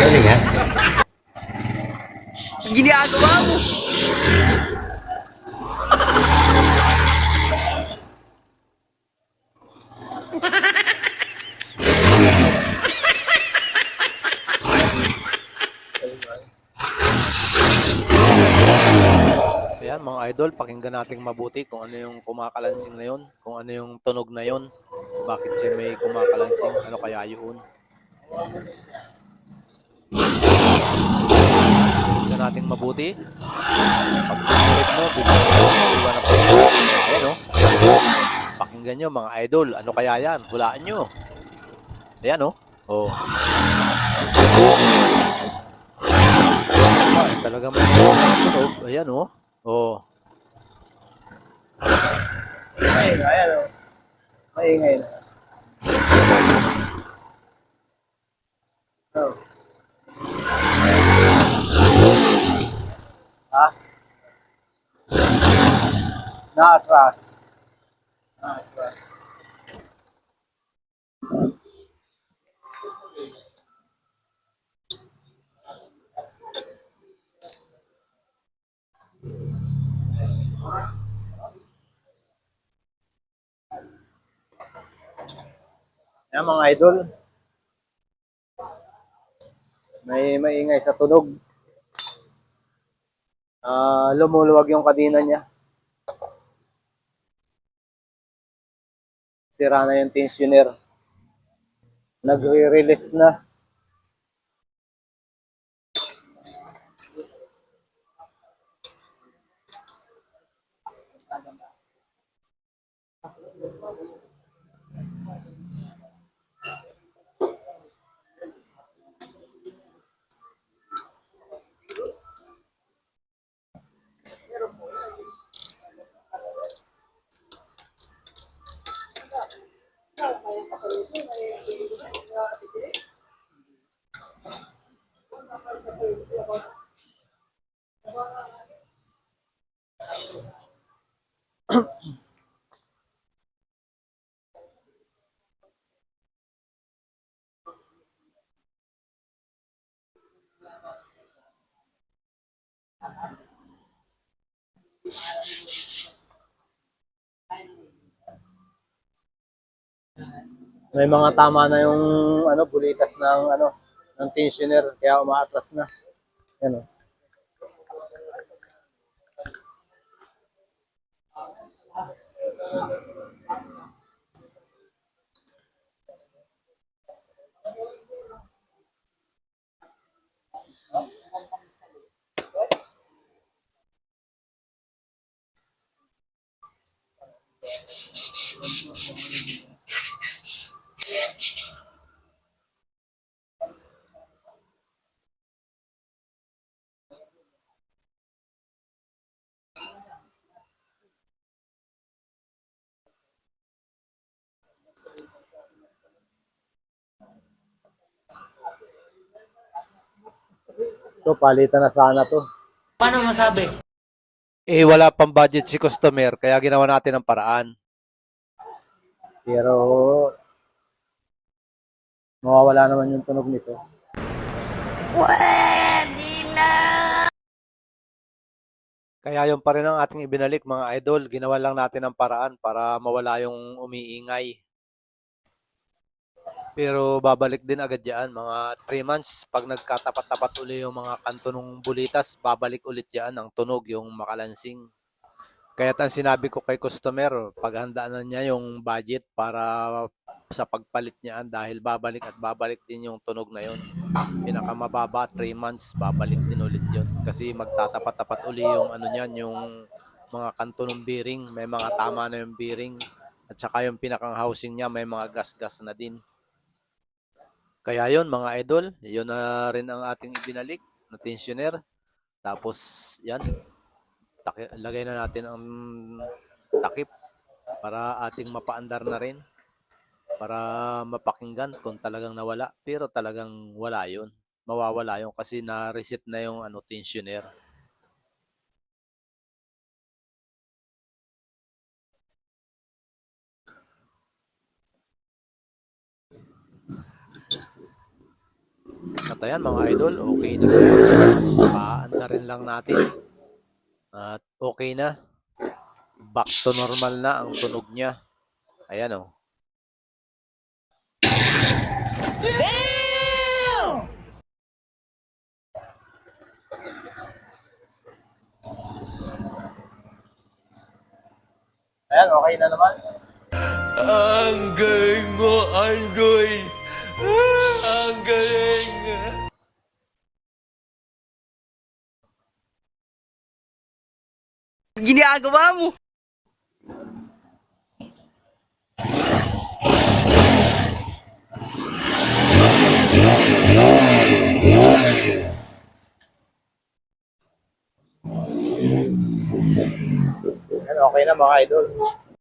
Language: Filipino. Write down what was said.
Galing ha? Ginagawa mo. Ayan mga idol, pakinggan nating mabuti kung ano yung kumakalansing na yun, kung ano yung tunog na yun, bakit siya may kumakalansing, ano kaya yun. Pakinggan nating mabuti. Pag tinulit mo, biglang iwan na po. Ayan o. Pakinggan nyo mga idol, ano kaya yan? Hulaan nyo. Ayan o. Oh. Talagang may tunog. Ayan o. Oh. Ayan o. Maingay na. Oh. Ha? Na-atras. Na-atras. Ayan mga idol. May maingay sa tunog. Lumuluwag yung kadena niya. Sira na yung tensioner. Nagre-release na. May mga tama na yung bulitas ng tensioner kaya umaatras na. Yan o. So, palitan na sana to. Paano masabi? Eh wala pang budget si customer, kaya ginawa natin ang paraan. Pero, mawawala naman yung tunog nito. Kaya yun pa rin ang ating ibinalik mga idol. Ginawa lang natin ang paraan para mawala yung umiingay. Pero babalik din agad yan. Mga 3 months, pag nagkatapat-tapat uli yung mga kanto ng bulitas, babalik ulit yan ang tunog, yung makalansing. Kaya ang sinabi ko kay customer, paghandaan na niya yung budget para sa pagpalit niya dahil babalik at babalik din yung tunog na yun. Pinakamababa, 3 months, babalik din ulit yun. Kasi magtatapat-tapat uli yung niyan, yung mga kanto ng bearing, may mga tama na yung bearing. At saka yung pinakang housing niya, may mga gas-gas na din. Kaya yun mga idol, yun na rin ang ating ibinalik na tensioner. Tapos yan, lagay na natin ang takip para ating mapaandar na rin. Para mapakinggan kung talagang nawala. Pero talagang wala yun. Mawawala yun kasi na-reset na yung tensioner. At ayan mga idol, okay na siya. Paan na rin lang natin. At okay na. Back to normal na ang tunog niya. Ayan o. Ayan, okay na naman. Ang galing mo, Andoy! Ang galing! Ginagawa mo! Ayan, okay na mga idol.